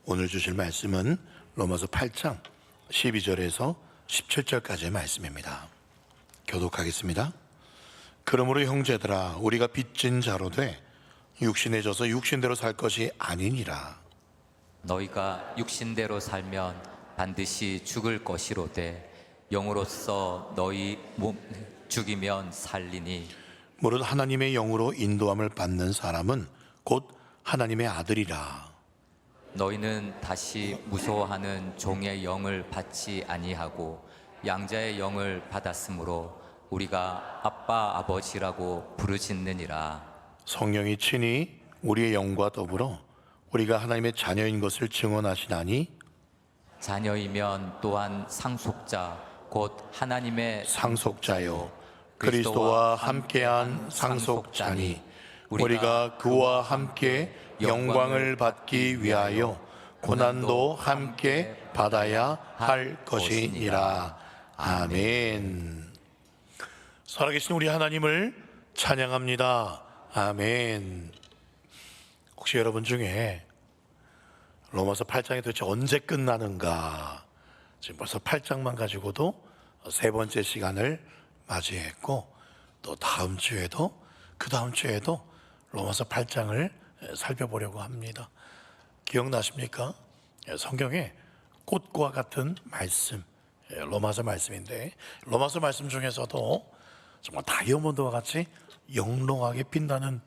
오늘 주실 말씀은 로마서 8장 12절에서 17절까지의 말씀입니다. 교독하겠습니다. 그러므로 형제들아, 우리가 빚진 자로 돼 육신에 져서 육신대로 살 것이 아니니라. 너희가 육신대로 살면 반드시 죽을 것이로되 영으로서 너희 몸 죽이면 살리니. 무릇 하나님의 영으로 인도함을 받는 사람은 곧 하나님의 아들이라. 너희는 다시 무서워하는 종의 영을 받지 아니하고 양자의 영을 받았으므로 우리가 아빠 아버지라고 부르짖느니라. 성령이 친히 우리의 영과 더불어 우리가 하나님의 자녀인 것을 증언하시나니, 자녀이면 또한 상속자 곧 하나님의 상속자요 그리스도와 함께한 상속자니, 우리가 그와 함께 영광을 받기 위하여 고난도 함께 받아야 할 것이니라. 아멘. 살아계신 우리 하나님을 찬양합니다. 아멘. 혹시 여러분 중에 로마서 8장이 도대체 언제 끝나는가, 지금 벌써 8장만 가지고도 세 번째 시간을 맞이했고, 또 다음 주에도 그 다음 주에도 로마서 8장을 살펴보려고 합니다. 기억나십니까? 성경에 꽃과 같은 말씀, 로마서 말씀인데, 로마서 말씀 중에서도 정말 다이아몬드와 같이 영롱하게 빛나는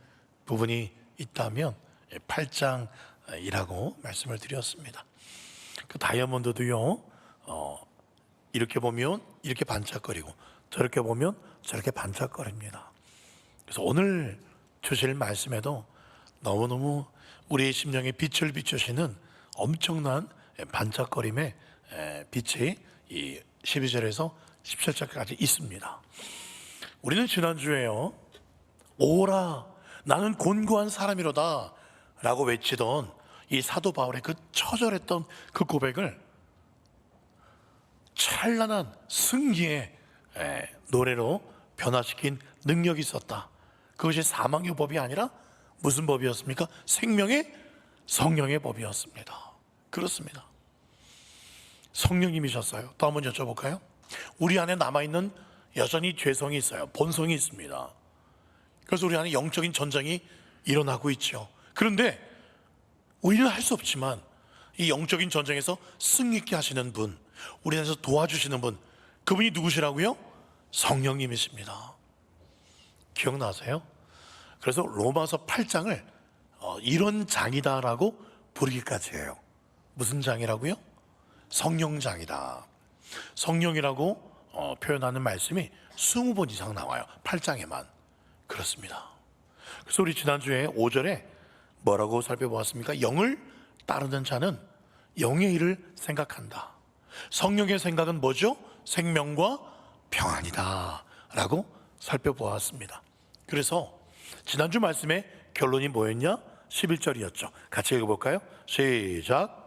부분이 있다면 8장이라고 말씀을 드렸습니다. 그 다이아몬드도요, 이렇게 보면 이렇게 반짝거리고 저렇게 보면 저렇게 반짝거립니다. 그래서 오늘 주실 말씀에도 너무너무 우리의 심령에 빛을 비추시는 엄청난 반짝거림의 빛이 이 12절에서 17절까지 있습니다. 우리는 지난주에요, 오라 나는 곤고한 사람이로다 라고 외치던 이 사도 바울의 그 처절했던 그 고백을 찬란한 승리의 노래로 변화시킨 능력이 있었다. 그것이 사망의 법이 아니라 무슨 법이었습니까? 생명의 성령의 법이었습니다. 그렇습니다. 성령님이셨어요. 또 한번 여쭤볼까요? 우리 안에 남아있는 여전히 죄성이 있어요. 본성이 있습니다. 그래서 우리 안에 영적인 전쟁이 일어나고 있죠. 그런데 우리는 할 수 없지만 이 영적인 전쟁에서 승리 있게 하시는 분, 우리 안에서 도와주시는 분, 그분이 누구시라고요? 성령님이십니다. 기억나세요? 그래서 로마서 8장을 이런 장이다라고 부르기까지 해요. 무슨 장이라고요? 성령장이다. 성령이라고 표현하는 말씀이 20번 이상 나와요. 8장에만. 그렇습니다. 그래서 우리 지난주에 5절에 뭐라고 살펴보았습니까? 영을 따르는 자는 영의 일을 생각한다. 성령의 생각은 뭐죠? 생명과 평안이다 라고 살펴보았습니다. 그래서 지난주 말씀의 결론이 뭐였냐? 11절이었죠. 같이 읽어볼까요? 시작.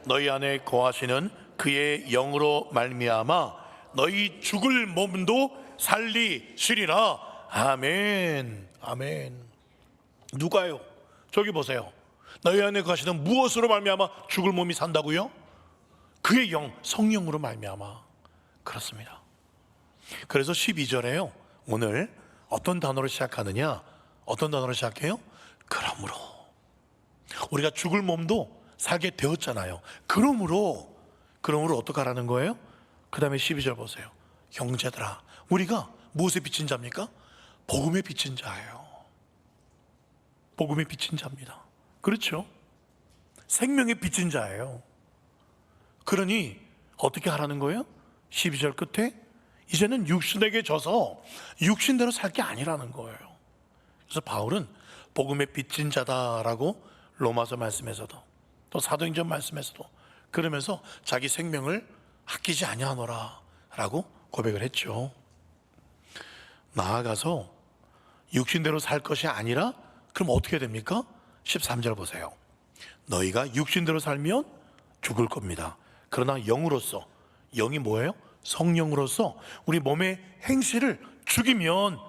너희 안에 거하시는 그의 영으로 말미암아 너희 죽을 몸도 살리시리라. 아멘. 아멘. 누가요? 저기 보세요. 너희 안에 거하시는 무엇으로 말미암아 죽을 몸이 산다고요? 그의 영, 성령으로 말미암아. 그렇습니다. 그래서 12절에요, 오늘 어떤 단어로 시작하느냐? 어떤 단어로 시작해요? 그러므로. 우리가 죽을 몸도 살게 되었잖아요. 그러므로 어떡하라는 거예요? 그 다음에 12절 보세요. 형제들아, 우리가 무엇에 비친 자입니까? 복음에 비친 자예요. 복음에 비친 자입니다. 그렇죠? 생명에 비친 자예요. 그러니 어떻게 하라는 거예요? 12절 끝에 이제는 육신에게 져서 육신대로 살 게 아니라는 거예요. 그래서 바울은 복음에 비친 자다라고 로마서 말씀에서도 또 사도행전 말씀에서도 그러면서 자기 생명을 아끼지 아니하노라 라고 고백을 했죠. 나아가서 육신대로 살 것이 아니라 그럼 어떻게 됩니까? 13절 보세요. 너희가 육신대로 살면 죽을 겁니다. 그러나 영으로서, 영이 뭐예요? 성령으로서 우리 몸의 행실을 죽이면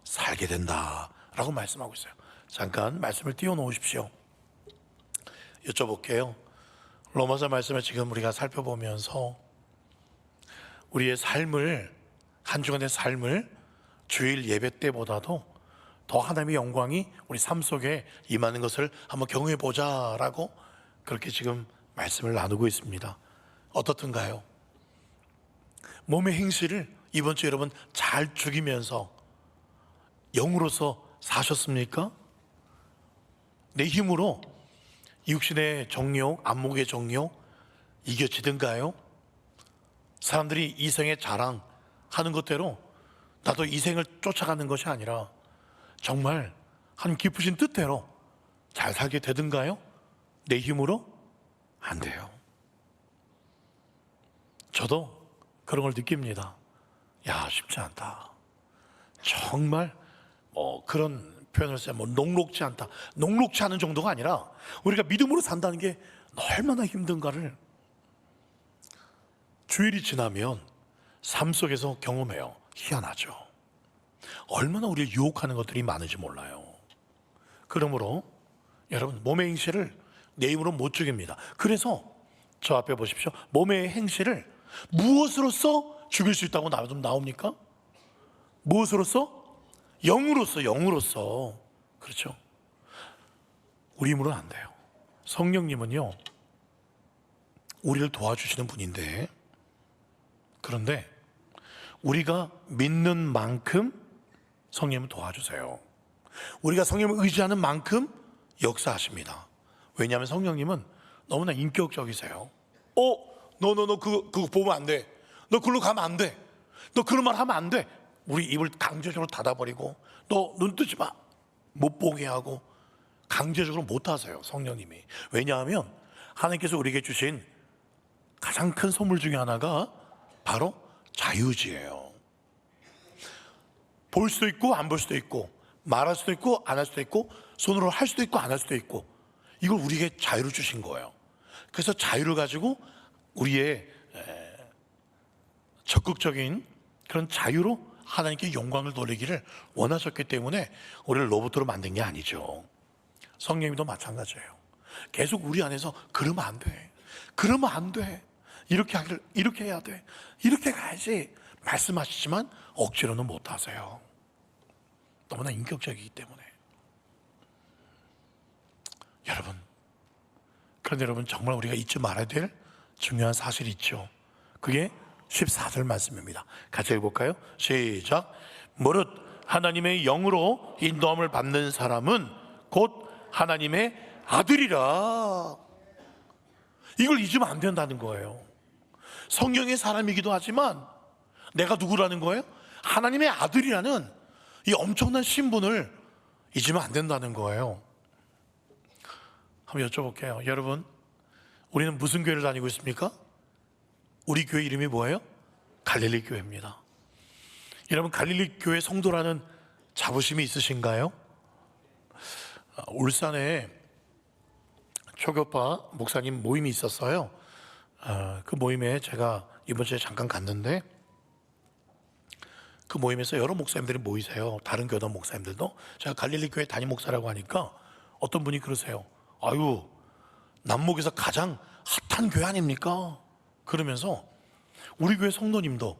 살게 된다라고 말씀하고 있어요. 잠깐 말씀을 띄워놓으십시오. 여쭤볼게요. 로마서 말씀을 지금 우리가 살펴보면서 우리의 삶을, 한 주간의 삶을 주일 예배 때보다도 더 하나님의 영광이 우리 삶 속에 임하는 것을 한번 경험해 보자라고 그렇게 지금 말씀을 나누고 있습니다. 어떻든가요? 몸의 행실을 이번 주 여러분 잘 죽이면서 영으로서 사셨습니까? 내 힘으로 육신의 정욕, 안목의 정욕 이겨지든가요? 사람들이 이생의 자랑하는 것대로 나도 이생을 쫓아가는 것이 아니라 정말 하나님 깊으신 뜻대로 잘 살게 되든가요? 내 힘으로? 안 돼요. 저도 그런 걸 느낍니다. 야, 쉽지 않다. 정말 그런 표현을 써요. 녹록지 않다. 녹록지 않은 정도가 아니라 우리가 믿음으로 산다는 게 얼마나 힘든가를 주일이 지나면 삶 속에서 경험해요. 희한하죠. 얼마나 우리를 유혹하는 것들이 많은지 몰라요. 그러므로 여러분 몸의 행실을 내 힘으로 못 죽입니다. 그래서 저 앞에 보십시오. 몸의 행실을 무엇으로써 죽일 수 있다고 나옵니까? 무엇으로써? 영으로써. 그렇죠. 우리 힘으로는 안 돼요. 성령님은요 우리를 도와주시는 분인데, 그런데 우리가 믿는 만큼 성령님은 도와주세요. 우리가 성령님을 의지하는 만큼 역사하십니다. 왜냐하면 성령님은 너무나 인격적이세요. 너 그거 보면 안 돼. 너 그걸로 가면 안 돼. 너 그런 말 하면 안 돼. 우리 입을 강제적으로 닫아버리고 너 눈 뜨지 마. 못 보게 하고 강제적으로 못 하세요. 성령님이. 왜냐하면 하나님께서 우리에게 주신 가장 큰 선물 중에 하나가 바로 자유지예요. 볼 수도 있고 안 볼 수도 있고, 말할 수도 있고 안 할 수도 있고, 손으로 할 수도 있고 안 할 수도 있고, 이걸 우리에게 자유를 주신 거예요. 그래서 자유를 가지고 우리의 적극적인 그런 자유로 하나님께 영광을 돌리기를 원하셨기 때문에 우리를 로봇으로 만든 게 아니죠. 성령님도 마찬가지예요. 계속 우리 안에서 그러면 안 돼, 그러면 안 돼, 이렇게 해야 돼, 이렇게 가야지 말씀하시지만 억지로는 못 하세요. 너무나 인격적이기 때문에. 그런데 여러분 정말 우리가 잊지 말아야 될 중요한 사실이 있죠. 그게 14절 말씀입니다. 같이 읽어볼까요? 시작. 무릇 하나님의 영으로 인도함을 받는 사람은 곧 하나님의 아들이라. 이걸 잊으면 안 된다는 거예요. 성령의 사람이기도 하지만 내가 누구라는 거예요? 하나님의 아들이라는 이 엄청난 신분을 잊으면 안 된다는 거예요. 한번 여쭤볼게요. 여러분, 우리는 무슨 교회를 다니고 있습니까? 우리 교회 이름이 뭐예요? 갈릴리 교회입니다. 여러분, 갈릴리 교회 성도라는 자부심이 있으신가요? 울산에 초교파 목사님 모임이 있었어요. 그 모임에 제가 이번 주에 잠깐 갔는데, 그 모임에서 여러 목사님들이 모이세요. 다른 교단 목사님들도. 제가 갈릴리 교회 담임 목사라고 하니까 어떤 분이 그러세요. 아유, 남목에서 가장 핫한 교회 아닙니까? 그러면서 우리 교회 성도님도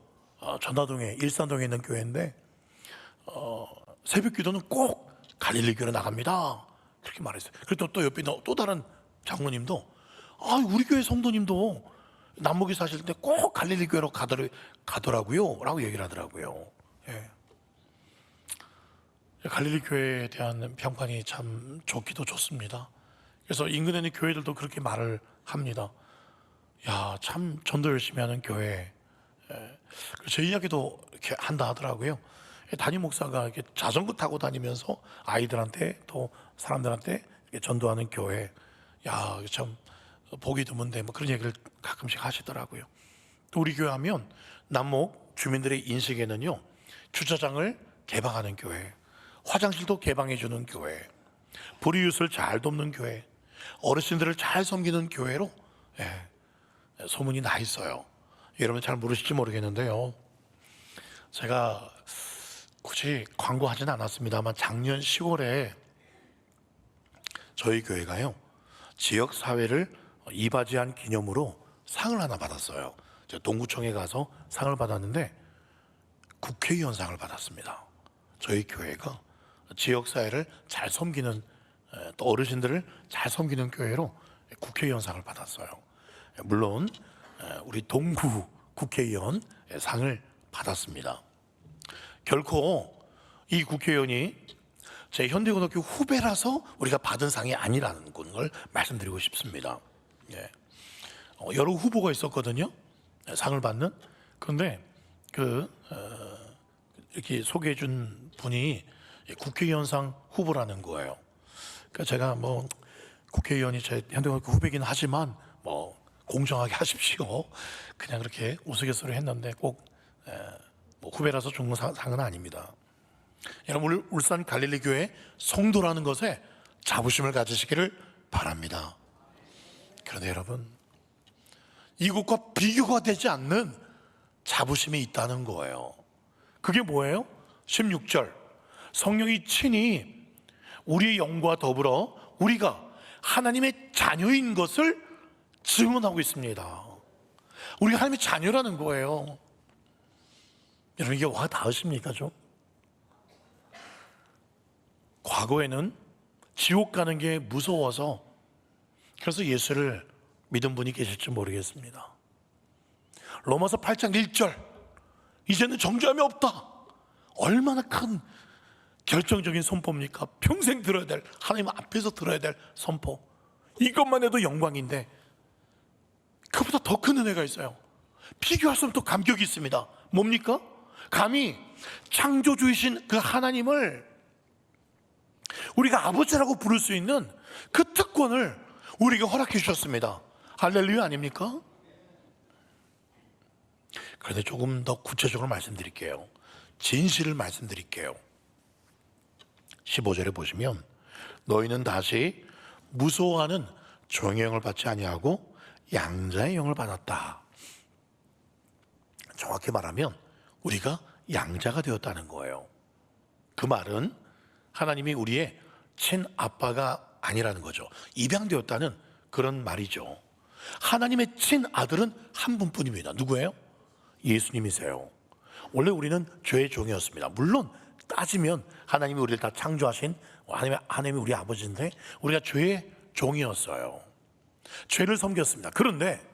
전라동에, 일산동에 있는 교회인데 새벽 기도는 꼭 갈릴리 교회로 나갑니다. 그렇게 말했어요. 그리고 또 옆에 또 다른 장로님도 우리 교회 성도님도 남목에 사실 때 꼭 갈릴리 교회로 가더라고요 라고 얘기를 하더라고요. 예. 갈릴리 교회에 대한 평판이 참 좋기도 좋습니다. 그래서 인근에 있는 교회들도 그렇게 말을 합니다. 야, 참 전도 열심히 하는 교회. 제 이야기도 이렇게 한다 하더라고요. 담임 목사가 이렇게 자전거 타고 다니면서 아이들한테 또 사람들한테 이렇게 전도하는 교회. 야, 참 보기 드문데 뭐 그런 얘기를 가끔씩 하시더라고요. 또 우리 교회 하면 남목 주민들의 인식에는요, 주차장을 개방하는 교회, 화장실도 개방해 주는 교회, 불이웃을 잘 돕는 교회, 어르신들을 잘 섬기는 교회로 소문이 나 있어요. 여러분 잘 모르실지 모르겠는데요. 제가 굳이 광고하지는 않았습니다만 작년 10월에 저희 교회가요, 지역 사회를 이바지한 기념으로 상을 하나 받았어요. 제가 동구청에 가서 상을 받았는데 국회의원 상을 받았습니다. 저희 교회가 지역 사회를 잘 섬기는, 또 어르신들을 잘 섬기는 교회로 국회의원 상을 받았어요. 물론 우리 동구 국회의원 상을 받았습니다. 결코 이 국회의원이 제 현대고등학교 후배라서 우리가 받은 상이 아니라는 걸 말씀드리고 싶습니다. 예. 여러 후보가 있었거든요. 상을 받는. 그런데 이렇게 소개해 준 분이 국회의원상 후보라는 거예요. 그러니까 제가 뭐 국회의원이 제 현대고등학교 후배긴 하지만 뭐 공정하게 하십시오. 그냥 그렇게 우스갯소리 했는데 꼭 뭐 후배라서 준 상은 아닙니다. 여러분, 울산 갈릴리 교회 성도라는 것에 자부심을 가지시기를 바랍니다. 그런데 여러분, 이것과 비교가 되지 않는 자부심이 있다는 거예요. 그게 뭐예요? 16절, 성령이 친히 우리의 영과 더불어 우리가 하나님의 자녀인 것을 증언하고 있습니다. 우리가 하나님의 자녀라는 거예요. 여러분, 이게 와 닿으십니까 좀? 과거에는 지옥 가는 게 무서워서 그래서 예수를 믿은 분이 계실지 모르겠습니다. 로마서 8장 1절, 이제는 정죄함이 없다. 얼마나 큰 결정적인 선포입니까? 평생 들어야 될, 하나님 앞에서 들어야 될 선포. 이것만 해도 영광인데 그보다 더 큰 은혜가 있어요. 비교할 수 없는 또 감격이 있습니다. 뭡니까? 감히 창조주이신 그 하나님을 우리가 아버지라고 부를 수 있는 그 특권을 우리에게 허락해 주셨습니다. 할렐루야 아닙니까? 그런데 조금 더 구체적으로 말씀드릴게요. 진실을 말씀드릴게요. 15절에 보시면 너희는 다시 무서워하는 종의 영을 받지 아니하고 양자의 영을 받았다. 정확히 말하면 우리가 양자가 되었다는 거예요. 그 말은 하나님이 우리의 친아빠가 아니라는 거죠. 입양되었다는 그런 말이죠. 하나님의 친아들은 한 분뿐입니다. 누구예요? 예수님이세요. 원래 우리는 죄의 종이었습니다. 물론 따지면 하나님이 우리를 다 창조하신 하나님이 우리 아버지인데 우리가 죄의 종이었어요. 죄를 섬겼습니다. 그런데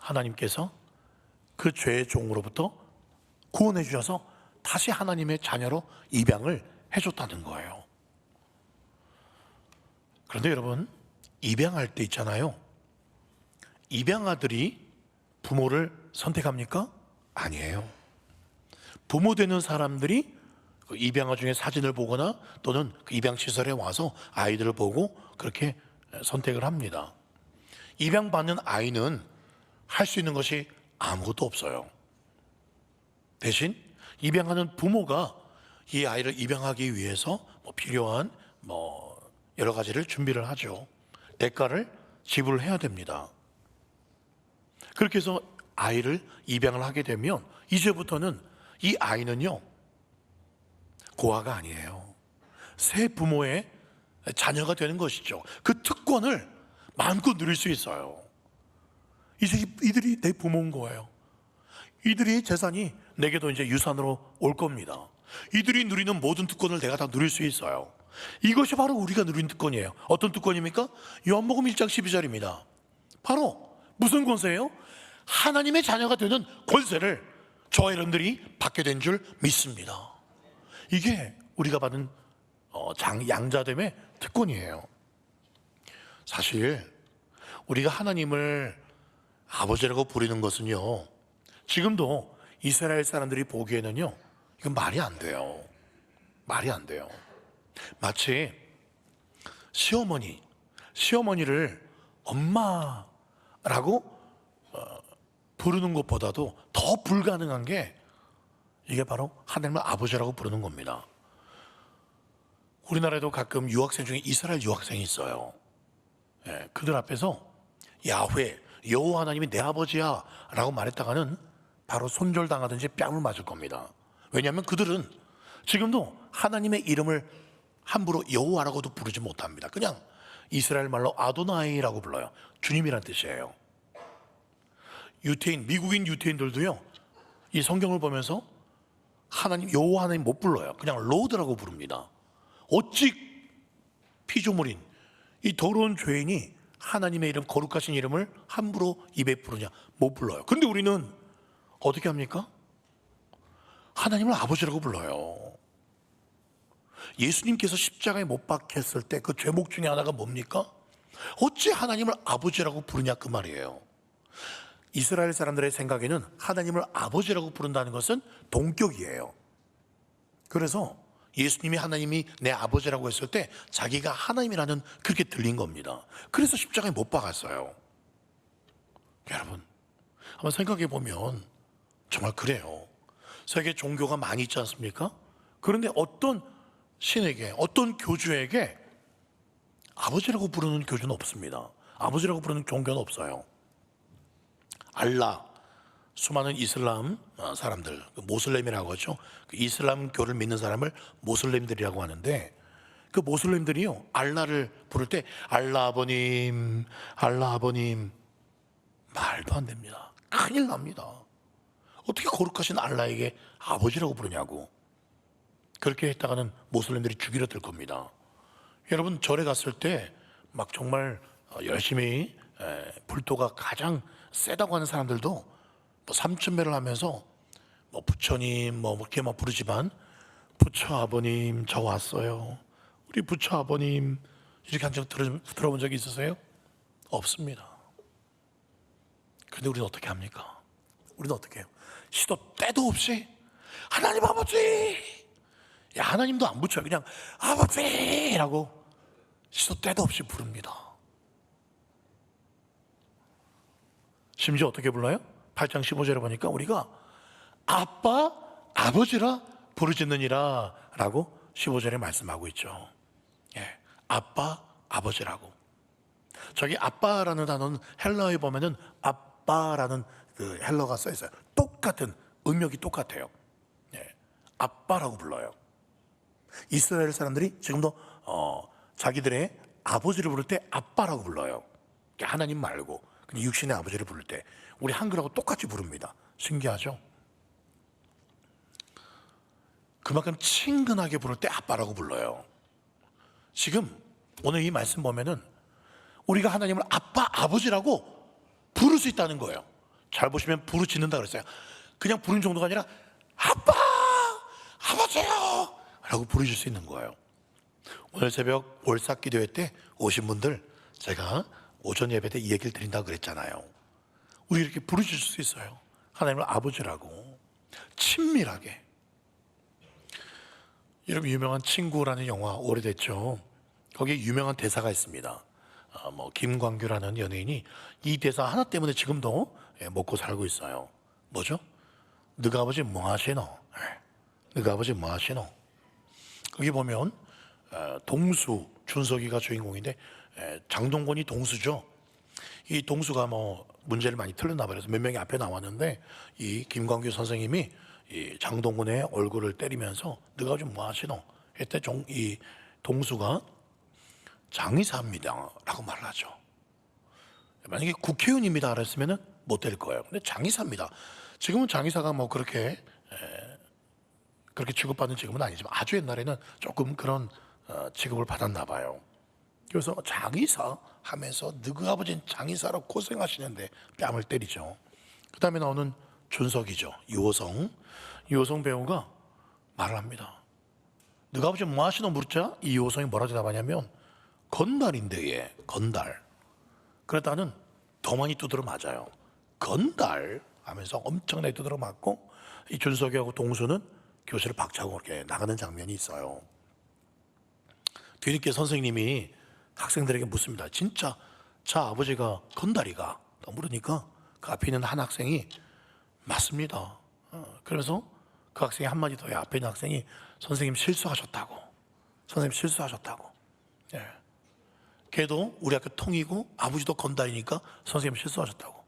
하나님께서 그 죄의 종으로부터 구원해 주셔서 다시 하나님의 자녀로 입양을 해줬다는 거예요. 그런데 여러분, 입양할 때 있잖아요. 입양아들이 부모를 선택합니까? 아니에요. 부모 되는 사람들이 그 입양아 중에 사진을 보거나 또는 그 입양시설에 와서 아이들을 보고 그렇게 선택을 합니다. 입양받는 아이는 할 수 있는 것이 아무것도 없어요. 대신 입양하는 부모가 이 아이를 입양하기 위해서 필요한 여러 가지를 준비를 하죠. 대가를 지불해야 됩니다. 그렇게 해서 아이를 입양을 하게 되면 이제부터는 이 아이는요, 고아가 아니에요. 새 부모의 자녀가 되는 것이죠. 그 특권을 마음껏 누릴 수 있어요. 이제 이들이 내 부모인 거예요. 이들의 재산이 내게도 이제 유산으로 올 겁니다. 이들이 누리는 모든 특권을 내가 다 누릴 수 있어요. 이것이 바로 우리가 누린 특권이에요. 어떤 특권입니까? 요한복음 1장 12절입니다. 바로 무슨 권세예요? 하나님의 자녀가 되는 권세를 저와 여러분들이 받게 된 줄 믿습니다. 이게 우리가 받은 양자됨의 특권이에요. 사실 우리가 하나님을 아버지라고 부르는 것은요, 지금도 이스라엘 사람들이 보기에는요, 이건 말이 안 돼요. 말이 안 돼요. 마치 시어머니를 엄마라고 부르는 것보다도 더 불가능한 게 이게 바로 하나님을 아버지라고 부르는 겁니다. 우리나라에도 가끔 유학생 중에 이스라엘 유학생이 있어요. 그들 앞에서 야훼, 여호와 하나님이 내 아버지야 라고 말했다가는 바로 손절당하든지 뺨을 맞을 겁니다. 왜냐하면 그들은 지금도 하나님의 이름을 함부로 여호와라고도 부르지 못합니다. 그냥 이스라엘 말로 아도나이라고 불러요. 주님이란 뜻이에요. 유태인, 미국인 유태인들도요, 이 성경을 보면서 하나님, 여호와 하나님 못 불러요. 그냥 로드라고 부릅니다. 어찌 피조물인 이 더러운 죄인이 하나님의 이름, 거룩하신 이름을 함부로 입에 부르냐? 못 불러요. 근데 우리는 어떻게 합니까? 하나님을 아버지라고 불러요. 예수님께서 십자가에 못 박혔을 때 그 죄목 중에 하나가 뭡니까? 어찌 하나님을 아버지라고 부르냐 그 말이에요. 이스라엘 사람들의 생각에는 하나님을 아버지라고 부른다는 것은 동격이에요. 그래서 예수님이 하나님이 내 아버지라고 했을 때 자기가 하나님이라는 그렇게 들린 겁니다. 그래서 십자가에 못 박았어요. 여러분, 한번 생각해 보면 정말 그래요. 세계 종교가 많이 있지 않습니까? 그런데 어떤 신에게, 어떤 교주에게 아버지라고 부르는 교주는 없습니다. 아버지라고 부르는 종교는 없어요. 알라, 수많은 이슬람 사람들, 모슬렘이라고 하죠. 그 이슬람교를 믿는 사람을 모슬렘들이라고 하는데, 그 모슬렘들이요, 알라를 부를 때 알라 아버님, 알라 아버님, 말도 안 됩니다. 큰일 납니다. 어떻게 거룩하신 알라에게 아버지라고 부르냐고. 그렇게 했다가는 모슬렘들이 죽이려 들 겁니다. 여러분, 절에 갔을 때 막 정말 열심히 불도가 가장 세다고 하는 사람들도 뭐 삼천매를 하면서 뭐 부처님 뭐 이렇게 막 부르지만, 부처 아버님 저 왔어요, 우리 부처 아버님, 이렇게 한 적 들어본 적이 있으세요? 없습니다. 그런데 우리는 어떻게 합니까? 우리는 어떻게 해요? 시도 때도 없이 하나님 아버지, 야, 하나님도 안 붙여요. 그냥 아버지라고 시도 때도 없이 부릅니다. 심지어 어떻게 불러요? 8장 15절에 보니까 우리가 아빠, 아버지라 부르짖느니라 라고 15절에 말씀하고 있죠. 예, 아빠, 아버지라고. 저기 아빠라는 단어는 헬라어에 보면은 아빠라는 그 헬라어가 써 있어요. 똑같은, 음역이 똑같아요. 예, 아빠라고 불러요. 이스라엘 사람들이 지금도 자기들의 아버지를 부를 때 아빠라고 불러요. 하나님 말고 그냥 육신의 아버지를 부를 때 우리 한글하고 똑같이 부릅니다. 신기하죠? 그만큼 친근하게 부를 때 아빠라고 불러요. 지금 오늘 이 말씀 보면은 우리가 하나님을 아빠, 아버지라고 부를 수 있다는 거예요. 잘 보시면 부르짖는다 그랬어요. 그냥 부르는 정도가 아니라 아빠, 아버지요 라고 부르실 수 있는 거예요. 오늘 새벽 월삭 기도회 때 오신 분들 제가 오전 예배 때 이 얘기를 드린다고 그랬잖아요. 우리 이렇게 부르실 수 있어요. 하나님을 아버지라고 친밀하게. 여러분, 유명한 친구라는 영화 오래됐죠. 거기에 유명한 대사가 있습니다. 김광규라는 연예인이 이 대사 하나 때문에 지금도 먹고 살고 있어요. 뭐죠? 너가 아버지 뭐 하시노? 너가 아버지 뭐 하시노? 거기 보면 동수, 준석이가 주인공인데 장동건이 동수죠. 이 동수가 뭐 문제를 많이 틀렸나 봐요. 그래서 몇 명이 앞에 나왔는데 이 김광규 선생님이 이 장동건의 얼굴을 때리면서 너가 좀 뭐 하시노? 했대. 이 동수가 장의사입니다 라고 말을 하죠. 만약에 국회의원입니다 그랬으면 못 때릴 거예요. 근데 장의사입니다. 지금은 장의사가 뭐 그렇게 취급받는 직업은 아니지만 아주 옛날에는 조금 그런 취급을 받았나 봐요. 그래서 장의사 하면서 너희 아버지는 장의사로 고생하시는데 뺨을 때리죠. 그 다음에 나오는 준석이죠. 유호성 배우가 말을 합니다. 너희 아버지 뭐 하시노 물자? 이 유호성이 뭐라고 대답하냐면 건달인데, 얘 건달. 그러다는 더 많이 두드려 맞아요. 건달 하면서 엄청나게 두드려 맞고, 이 준석이하고 동수는 교실을 박차고 이렇게 나가는 장면이 있어요. 뒤늦게 선생님이 학생들에게 묻습니다. 진짜 저 아버지가 건달이가? 물으니까 그 앞에 있는 한 학생이 맞습니다. 그래서 그 학생이 한마디 더, 앞에 있는 학생이 선생님 실수하셨다고. 선생님 실수하셨다고. 예. 걔도 우리 학교 통이고 아버지도 건달이니까 선생님 실수하셨다고.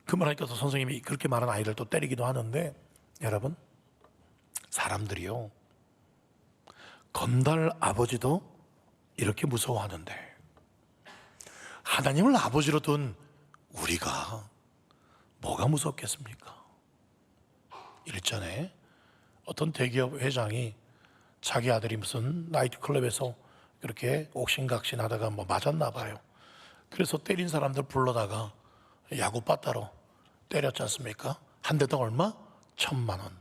그 말하니까 또 선생님이 그렇게 말한 아이를 또 때리기도 하는데, 여러분, 사람들이요, 건달 아버지도 이렇게 무서워하는데 하나님을 아버지로 둔 우리가 뭐가 무섭겠습니까? 일전에 어떤 대기업 회장이 자기 아들이 무슨 나이트클럽에서 그렇게 옥신각신 하다가 뭐 맞았나 봐요. 그래서 때린 사람들 불러다가 야구 빠따로 때렸지 않습니까? 한 대당 얼마? 1,000만 원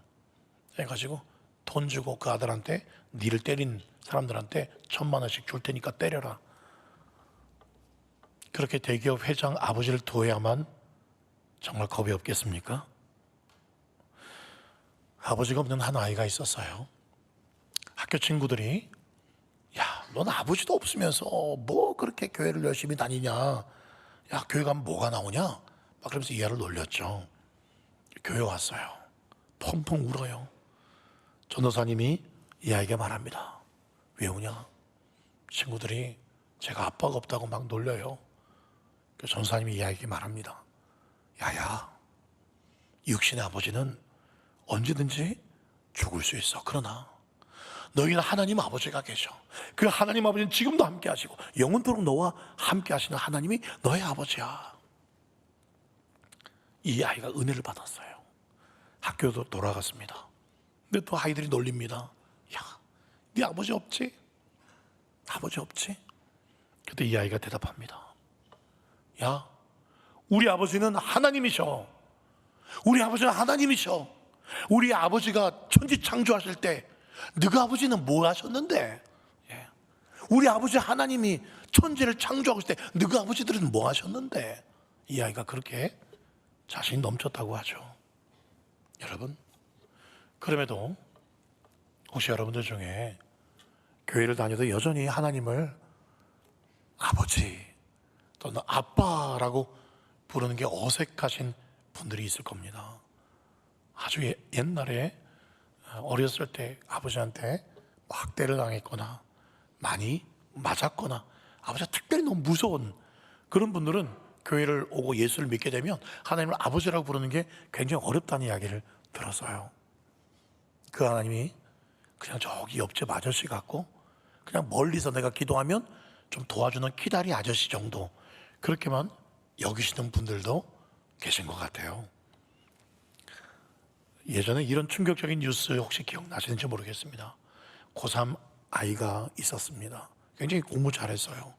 해가지고 돈 주고 그 아들한테 니를 때린 사람들한테 1,000만 원씩 줄 테니까 때려라. 그렇게 대기업 회장 아버지를 둬야만 정말 겁이 없겠습니까? 아버지가 없는 한 아이가 있었어요. 학교 친구들이 야, 넌 아버지도 없으면서 뭐 그렇게 교회를 열심히 다니냐? 야, 교회 가면 뭐가 나오냐? 막 그러면서 이 아이를 놀렸죠. 교회 왔어요. 펑펑 울어요. 전도사님이 이 아이에게 말합니다. 왜 우냐? 친구들이 제가 아빠가 없다고 막 놀려요. 그 전도사님이 이 아이에게 말합니다. 야야, 육신의 아버지는 언제든지 죽을 수 있어. 그러나 너희는 하나님 아버지가 계셔. 그 하나님 아버지는 지금도 함께 하시고 영원토록 너와 함께 하시는 하나님이 너의 아버지야. 이 아이가 은혜를 받았어요. 학교도 돌아갔습니다. 근데 또 아이들이 놀립니다. 야, 네 아버지 없지? 아버지 없지? 그때 이 아이가 대답합니다. 야, 우리 아버지는 하나님이셔. 우리 아버지는 하나님이셔. 우리 아버지가 천지 창조하실 때 너희 아버지는 뭐 하셨는데? 예. 우리 아버지 하나님이 천지를 창조하고 있을 때 너희 아버지들은 뭐 하셨는데? 이 아이가 그렇게 자신이 넘쳤다고 하죠. 여러분, 그럼에도 혹시 여러분들 중에 교회를 다녀도 여전히 하나님을 아버지 또는 아빠라고 부르는 게 어색하신 분들이 있을 겁니다. 아주 옛날에 어렸을 때 아버지한테 학대를 당했거나 많이 맞았거나 아버지가 특별히 너무 무서운 그런 분들은 교회를 오고 예수를 믿게 되면 하나님을 아버지라고 부르는 게 굉장히 어렵다는 이야기를 들었어요. 그 하나님이 그냥 저기 옆집 아저씨 같고 그냥 멀리서 내가 기도하면 좀 도와주는 키다리 아저씨 정도 그렇게만 여기시는 분들도 계신 것 같아요. 예전에 이런 충격적인 뉴스 혹시 기억나시는지 모르겠습니다. 고3 아이가 있었습니다. 굉장히 공부 잘했어요.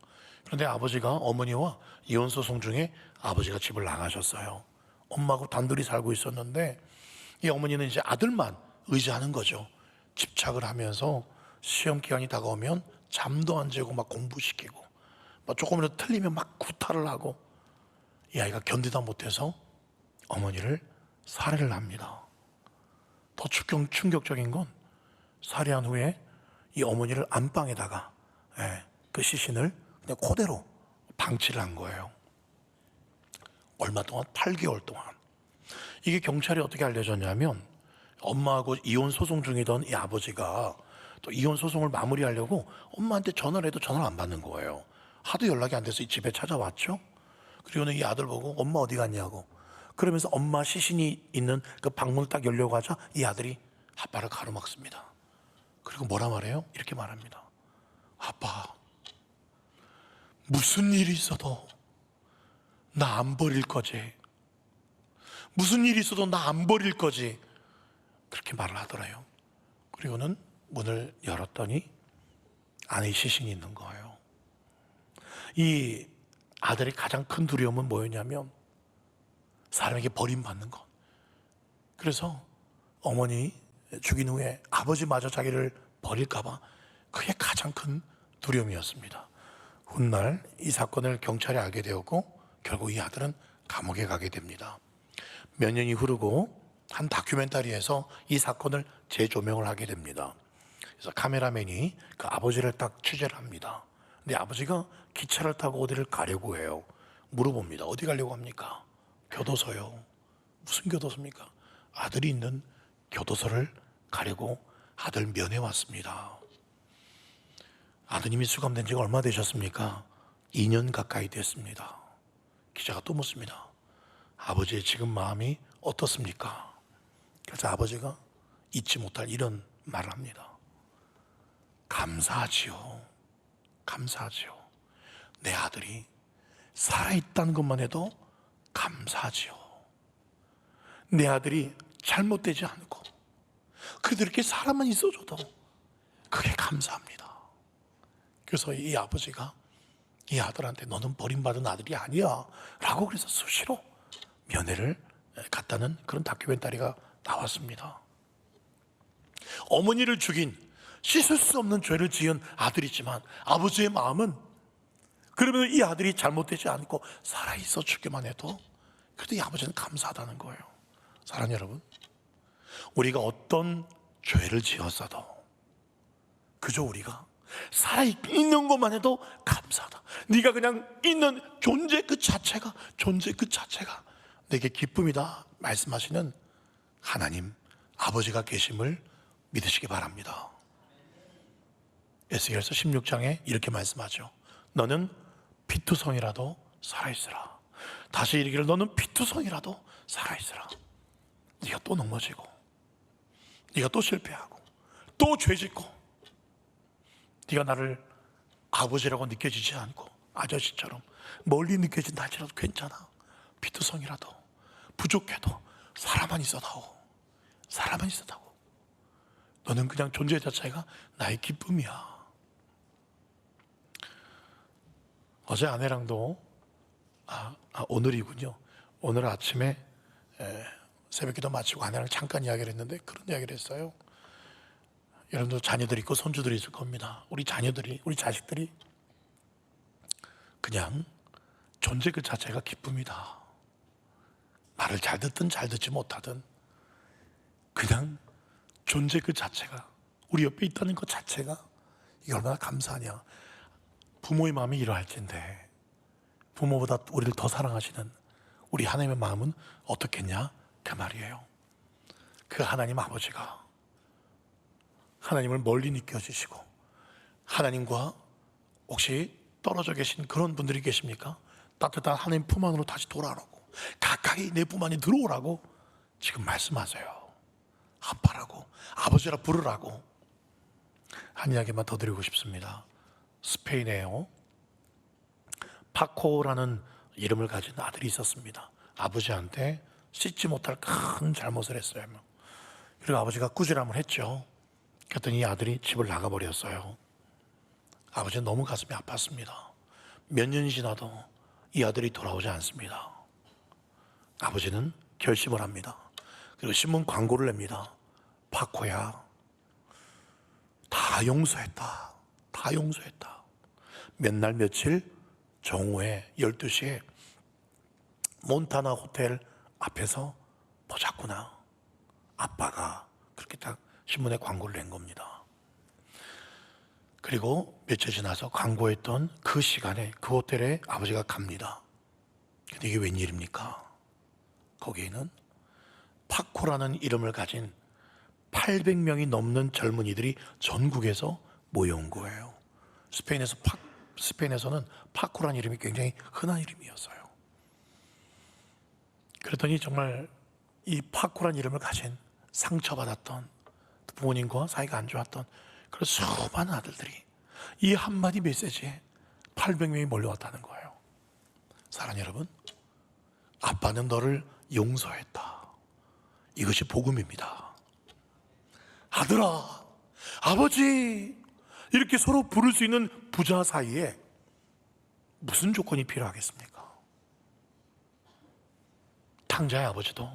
그런데 아버지가 어머니와 이혼소송 중에 아버지가 집을 나가셨어요. 엄마하고 단둘이 살고 있었는데 이 어머니는 이제 아들만 의지하는 거죠. 집착을 하면서 시험 기간이 다가오면 잠도 안 재고 막 공부시키고 막 조금이라도 틀리면 막 구타를 하고 이 아이가 견디다 못해서 어머니를 살해를 합니다. 더 충격적인 건 살해한 후에 이 어머니를 안방에다가 그 시신을 그냥 그대로 방치를 한 거예요. 얼마 동안? 8개월 동안. 이게 경찰에 어떻게 알려졌냐면 엄마하고 이혼 소송 중이던 이 아버지가 또 이혼 소송을 마무리하려고 엄마한테 전화를 해도 전화를 안 받는 거예요. 하도 연락이 안 돼서 이 집에 찾아왔죠. 그리고는 이 아들 보고 엄마 어디 갔냐고 그러면서 엄마 시신이 있는 그 방문을 딱 열려고 하자 이 아들이 아빠를 가로막습니다. 그리고 뭐라 말해요? 이렇게 말합니다. 아빠, 무슨 일이 있어도 나 안 버릴 거지. 무슨 일이 있어도 나 안 버릴 거지. 그렇게 말을 하더래요. 그리고는 문을 열었더니 안에 시신이 있는 거예요. 이 아들의 가장 큰 두려움은 뭐였냐면 사람에게 버림받는 것. 그래서 어머니 죽인 후에 아버지마저 자기를 버릴까봐 그게 가장 큰 두려움이었습니다. 훗날 이 사건을 경찰에 알게 되었고 결국 이 아들은 감옥에 가게 됩니다. 몇 년이 흐르고 한 다큐멘터리에서 이 사건을 재조명을 하게 됩니다. 그래서 카메라맨이 그 아버지를 딱 취재를 합니다. 근데 아버지가 기차를 타고 어디를 가려고 해요. 물어봅니다. 어디 가려고 합니까? 교도소요. 무슨 교도소입니까? 아들이 있는 교도소를 가려고 아들 면회 왔습니다. 아드님이 수감된 지가 얼마 되셨습니까? 2년 가까이 됐습니다. 기자가 또 묻습니다. 아버지의 지금 마음이 어떻습니까? 그래서 아버지가 잊지 못할 이런 말을 합니다. 감사하지요. 감사하지요. 내 아들이 살아있다는 것만 해도 감사하지요. 내 아들이 잘못되지 않고 그래도 이렇게 사람만 있어줘도 그게 감사합니다. 그래서 이 아버지가 이 아들한테 너는 버림받은 아들이 아니야 라고 그래서 수시로 면회를 갔다는 그런 다큐멘터리가 나왔습니다. 어머니를 죽인 씻을 수 없는 죄를 지은 아들이지만 아버지의 마음은 그러면 이 아들이 잘못되지 않고 살아있어 주기만 해도 그래도 이 아버지는 감사하다는 거예요. 사랑하는 여러분, 우리가 어떤 죄를 지었어도 그저 우리가 살아있는 것만 해도 감사하다. 네가 그냥 있는 존재 그 자체가 내게 기쁨이다 말씀하시는 하나님 아버지가 계심을 믿으시기 바랍니다. 에스겔서 16장에 이렇게 말씀하죠. 너는 피투성이라도 살아있으라. 다시 이르기를 너는 피투성이라도 살아있으라. 네가 또 넘어지고 네가 또 실패하고 또 죄짓고 네가 나를 아버지라고 느껴지지 않고 아저씨처럼 멀리 느껴진다 할지라도 괜찮아. 피투성이라도 부족해도 사람만 있어다오. 사람만 있어다오. 너는 그냥 존재 자체가 나의 기쁨이야. 어제 아내랑도 오늘이군요. 오늘 아침에 새벽기도 마치고 아내랑 잠깐 이야기를 했는데 그런 이야기를 했어요. 여러분도 자녀들이 있고 손주들이 있을 겁니다. 우리 자녀들이, 우리 자식들이 그냥 존재 그 자체가 기쁨이다. 말을 잘 듣든 잘 듣지 못하든 그냥 존재 그 자체가 우리 옆에 있다는 것 자체가 이게 얼마나 감사하냐. 부모의 마음이 이러할 텐데 부모보다 우리를 더 사랑하시는 우리 하나님의 마음은 어떻겠냐 그 말이에요. 그 하나님 아버지가 하나님을 멀리 느껴주시고 하나님과 혹시 떨어져 계신 그런 분들이 계십니까? 따뜻한 하나님 품 안으로 다시 돌아오라고 가까이 내 품 안에 들어오라고 지금 말씀하세요. 아빠라고 아버지라 부르라고. 한 이야기만 더 드리고 싶습니다. 스페인에요 파코라는 이름을 가진 아들이 있었습니다. 아버지한테 씻지 못할 큰 잘못을 했어요. 그리고 아버지가 꾸지람을 했죠. 그랬더니 이 아들이 집을 나가버렸어요. 아버지는 너무 가슴이 아팠습니다. 몇 년이 지나도 이 아들이 돌아오지 않습니다. 아버지는 결심을 합니다. 그리고 신문 광고를 냅니다. 파코야, 다 용서했다. 다 용서했다. 몇 날 며칠 정오에 12시에 몬타나 호텔 앞에서 보자꾸나. 아빠가 그렇게 딱 신문에 광고를 낸 겁니다. 그리고 며칠 지나서 광고했던 그 시간에 그 호텔에 아버지가 갑니다. 근데 이게 웬일입니까? 거기에는 파코라는 이름을 가진 800명이 넘는 젊은이들이 전국에서 모여온 거예요. 스페인에서는 파코라는 이름이 굉장히 흔한 이름이었어요. 그랬더니 정말 이 파코라는 이름을 가진 상처받았던 부모님과 사이가 안 좋았던 그런 수많은 아들들이 이 한마디 메시지에 800명이 몰려왔다는 거예요. 사랑하는 여러분, 아빠는 너를 용서했다. 이것이 복음입니다. 아들아, 아버지 이렇게 서로 부를 수 있는 부자 사이에 무슨 조건이 필요하겠습니까? 탕자의 아버지도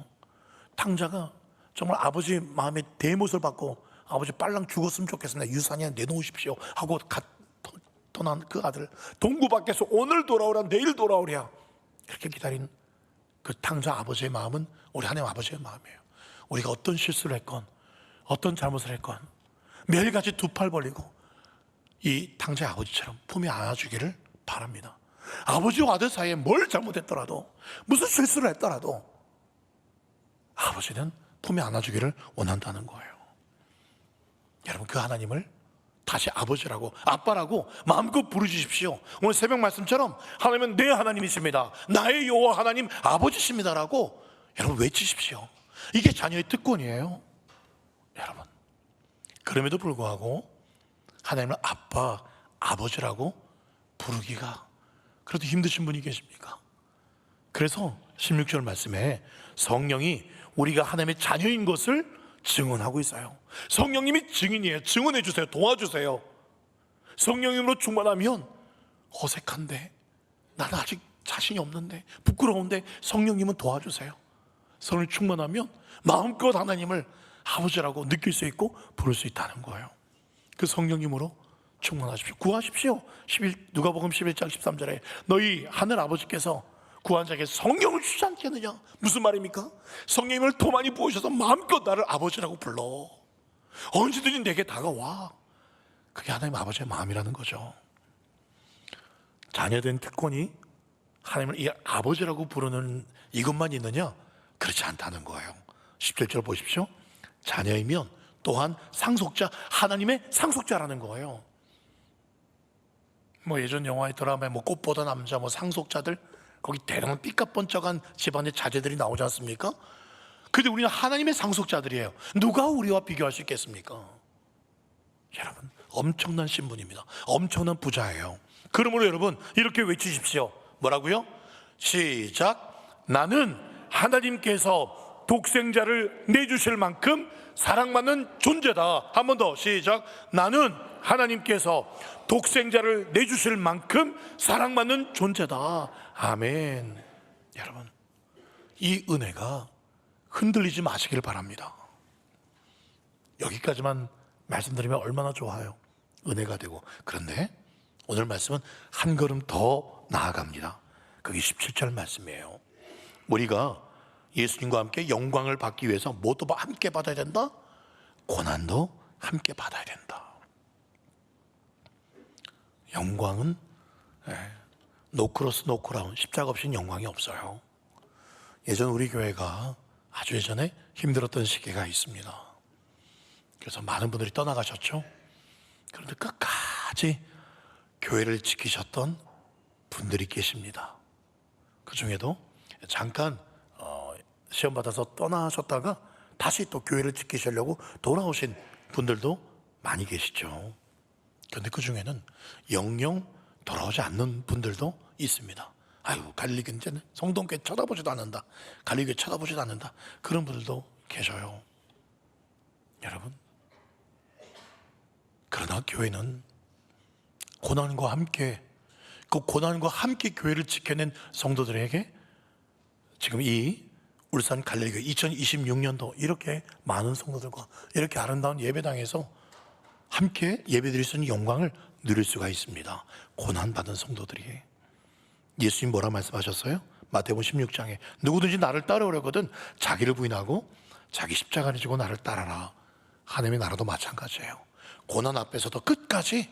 탕자가 정말 아버지 마음에 대못을 받고 아버지 빨랑 죽었으면 좋겠습니다. 유산이나 내놓으십시오 하고 떠난 그 아들 동구 밖에서 오늘 돌아오랴 내일 돌아오랴 그렇게 기다린 그 탕자 아버지의 마음은 우리 하나님 아버지의 마음이에요. 우리가 어떤 실수를 했건 어떤 잘못을 했건 매일같이 두 팔 벌리고 이 탕자의 아버지처럼 품에 안아주기를 바랍니다. 아버지와 아들 사이에 뭘 잘못했더라도 무슨 실수를 했더라도 아버지는 품에 안아주기를 원한다는 거예요. 여러분, 그 하나님을 다시 아버지라고, 아빠라고 마음껏 부르주십시오. 오늘 새벽 말씀처럼 하나님은 내 하나님이십니다, 나의 여호와 하나님 아버지십니다라고 여러분 외치십시오. 이게 자녀의 특권이에요, 여러분. 그럼에도 불구하고 하나님을 아빠, 아버지라고 부르기가 그래도 힘드신 분이 계십니까? 그래서 16절 말씀에 성령이 우리가 하나님의 자녀인 것을 증언하고 있어요. 성령님이 증인이에요. 증언해 주세요. 도와주세요. 성령님으로 충만하면 어색한데, 나는 아직 자신이 없는데, 부끄러운데 성령님은 도와주세요. 성령 충만하면 마음껏 하나님을 아버지라고 느낄 수 있고 부를 수 있다는 거예요. 그 성령님으로 충만하십시오. 구하십시오. 누가복음 11장 13절에 너희 하늘 아버지께서 구한 자에게 성령을 주지 않겠느냐. 무슨 말입니까? 성령님을 더 많이 부으셔서 마음껏 나를 아버지라고 불러. 언제든지 내게 다가와. 그게 하나님 아버지의 마음이라는 거죠. 자녀된 특권이 하나님을 이 아버지라고 부르는 이것만 있느냐? 그렇지 않다는 거예요. 17절 보십시오. 자녀이면 또한 상속자, 하나님의 상속자라는 거예요. 뭐 예전 영화의 드라마에 뭐 꽃보다 남자, 뭐 상속자들, 거기 대단한 삐까뻔쩍한 집안의 자제들이 나오지 않습니까? 근데 우리는 하나님의 상속자들이에요. 누가 우리와 비교할 수 있겠습니까? 여러분, 엄청난 신분입니다. 엄청난 부자예요. 그러므로 여러분 이렇게 외치십시오. 뭐라고요? 시작. 나는 하나님께서 독생자를 내주실 만큼 사랑받는 존재다. 한 번 더 시작. 나는 하나님께서 독생자를 내주실 만큼 사랑받는 존재다. 아멘. 여러분, 이 은혜가 흔들리지 마시길 바랍니다. 여기까지만 말씀드리면 얼마나 좋아요. 은혜가 되고. 그런데 오늘 말씀은 한 걸음 더 나아갑니다. 그게 17절 말씀이에요. 우리가 예수님과 함께 영광을 받기 위해서 뭐도 함께 받아야 된다? 고난도 함께 받아야 된다. 영광은 노 크로스 노 크라운, 십자가 없이는 영광이 없어요. 예전 우리 교회가 아주 예전에 힘들었던 시기가 있습니다. 그래서 많은 분들이 떠나가셨죠. 그런데 끝까지 교회를 지키셨던 분들이 계십니다. 그 중에도 잠깐 시험 받아서 떠나셨다가 다시 또 교회를 지키시려고 돌아오신 분들도 많이 계시죠. 그런데 그 중에는 영영 돌아오지 않는 분들도 있습니다. 아유, 갈릴리교는 성동교회 쳐다보지도 않는다, 갈릴리교회 쳐다보지도 않는다, 그런 분들도 계셔요. 여러분, 그러나 교회는 고난과 함께, 그 고난과 함께 교회를 지켜낸 성도들에게 지금 이 울산 갈릴리교회 2026년도 이렇게 많은 성도들과 이렇게 아름다운 예배당에서 함께 예배드릴 수 있는 영광을 누릴 수가 있습니다. 고난받은 성도들이. 예수님 뭐라 말씀하셨어요? 마태복음 16장에 누구든지 나를 따르려거든 자기를 부인하고 자기 십자가를 지고 나를 따라라. 하나님의 나라도 마찬가지예요. 고난 앞에서도 끝까지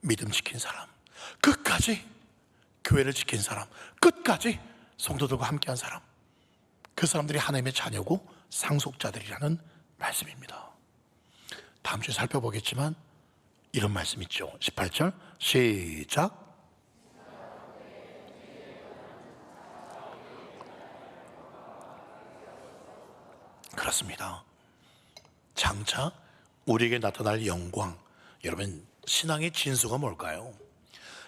믿음 지킨 사람, 끝까지 교회를 지킨 사람, 끝까지 성도들과 함께한 사람, 그 사람들이 하나님의 자녀고 상속자들이라는 말씀입니다. 다음 주에 살펴보겠지만 이런 말씀 있죠. 18절 시작. 그렇습니다. 장차 우리에게 나타날 영광. 여러분, 신앙의 진수가 뭘까요?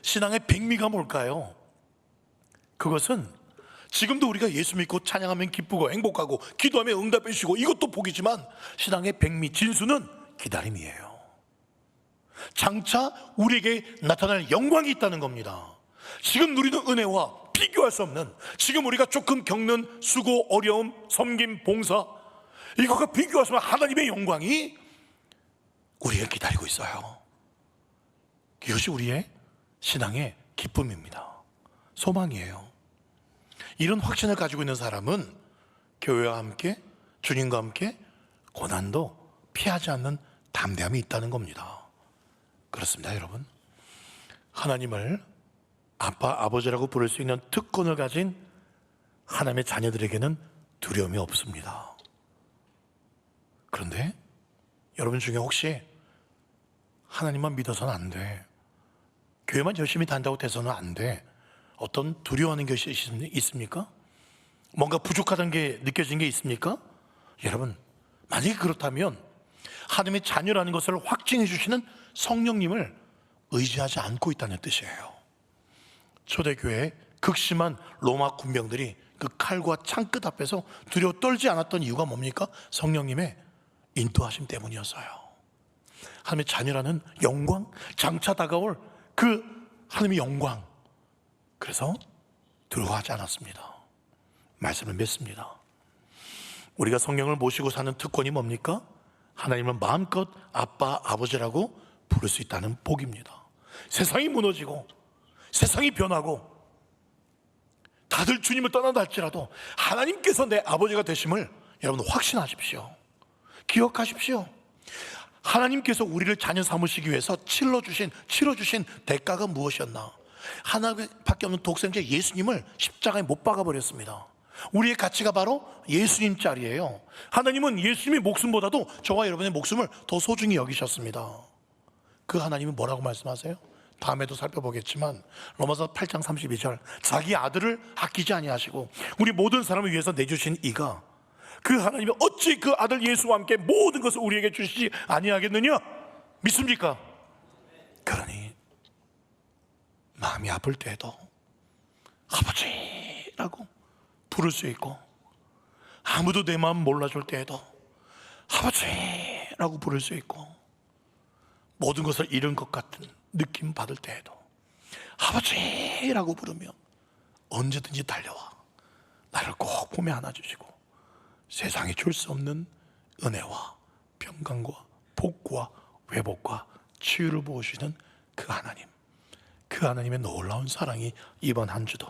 신앙의 백미가 뭘까요? 그것은 지금도 우리가 예수 믿고 찬양하면 기쁘고 행복하고 기도하면 응답해 주시고 이것도 복이지만 신앙의 백미, 진수는 기다림이에요. 장차 우리에게 나타날 영광이 있다는 겁니다. 지금 누리는 은혜와 비교할 수 없는, 지금 우리가 조금 겪는 수고, 어려움, 섬김, 봉사, 이것과 비교할 수 없는 하나님의 영광이 우리가 기다리고 있어요. 이것이 우리의 신앙의 기쁨입니다. 소망이에요. 이런 확신을 가지고 있는 사람은 교회와 함께, 주님과 함께 고난도 피하지 않는 담대함이 있다는 겁니다. 그렇습니다, 여러분. 하나님을 아빠, 아버지라고 부를 수 있는 특권을 가진 하나님의 자녀들에게는 두려움이 없습니다. 그런데 여러분 중에 혹시 하나님만 믿어서는 안 돼. 교회만 열심히 다닌다고 돼서는 안 돼. 어떤 두려워하는 것이 있습니까? 뭔가 부족하다는 게 느껴지는 게 있습니까? 여러분, 만약에 그렇다면 하나님의 자녀라는 것을 확증해 주시는 성령님을 의지하지 않고 있다는 뜻이에요. 초대교회에 극심한 로마 군병들이 그 칼과 창끝 앞에서 두려워 떨지 않았던 이유가 뭡니까? 성령님의 인도하심 때문이었어요. 하나님의 자녀라는 영광, 장차 다가올 그 하나님의 영광, 그래서 두려워하지 않았습니다. 말씀을 맺습니다. 우리가 성령을 모시고 사는 특권이 뭡니까? 하나님을 마음껏 아빠, 아버지라고 부를 수 있다는 복입니다. 세상이 무너지고 세상이 변하고 다들 주님을 떠난다 할지라도 하나님께서 내 아버지가 되심을 여러분 확신하십시오. 기억하십시오. 하나님께서 우리를 자녀 삼으시기 위해서 치러주신 대가가 무엇이었나? 하나밖에 없는 독생자 예수님을 십자가에 못 박아버렸습니다. 우리의 가치가 바로 예수님 짤이에요. 하나님은 예수님의 목숨보다도 저와 여러분의 목숨을 더 소중히 여기셨습니다. 그 하나님은 뭐라고 말씀하세요? 다음에도 살펴보겠지만 로마서 8장 32절, 자기 아들을 아끼지 아니하시고 우리 모든 사람을 위해서 내주신 이가, 그 하나님이 어찌 그 아들 예수와 함께 모든 것을 우리에게 주시지 아니하겠느냐? 믿습니까? 그러니 마음이 아플 때에도 아버지라고 부를 수 있고, 아무도 내 마음 몰라줄 때에도 아버지라고 부를 수 있고, 모든 것을 잃은 것 같은 느낌 받을 때에도 아버지라고 부르면 언제든지 달려와 나를 꼭 품에 안아주시고 세상에 줄 수 없는 은혜와 평강과 복과 회복과 치유를 부으시는 그 하나님, 그 하나님의 놀라운 사랑이 이번 한 주도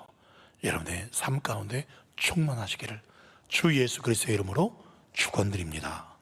여러분의 삶 가운데 충만하시기를 주 예수 그리스도의 이름으로 축원드립니다.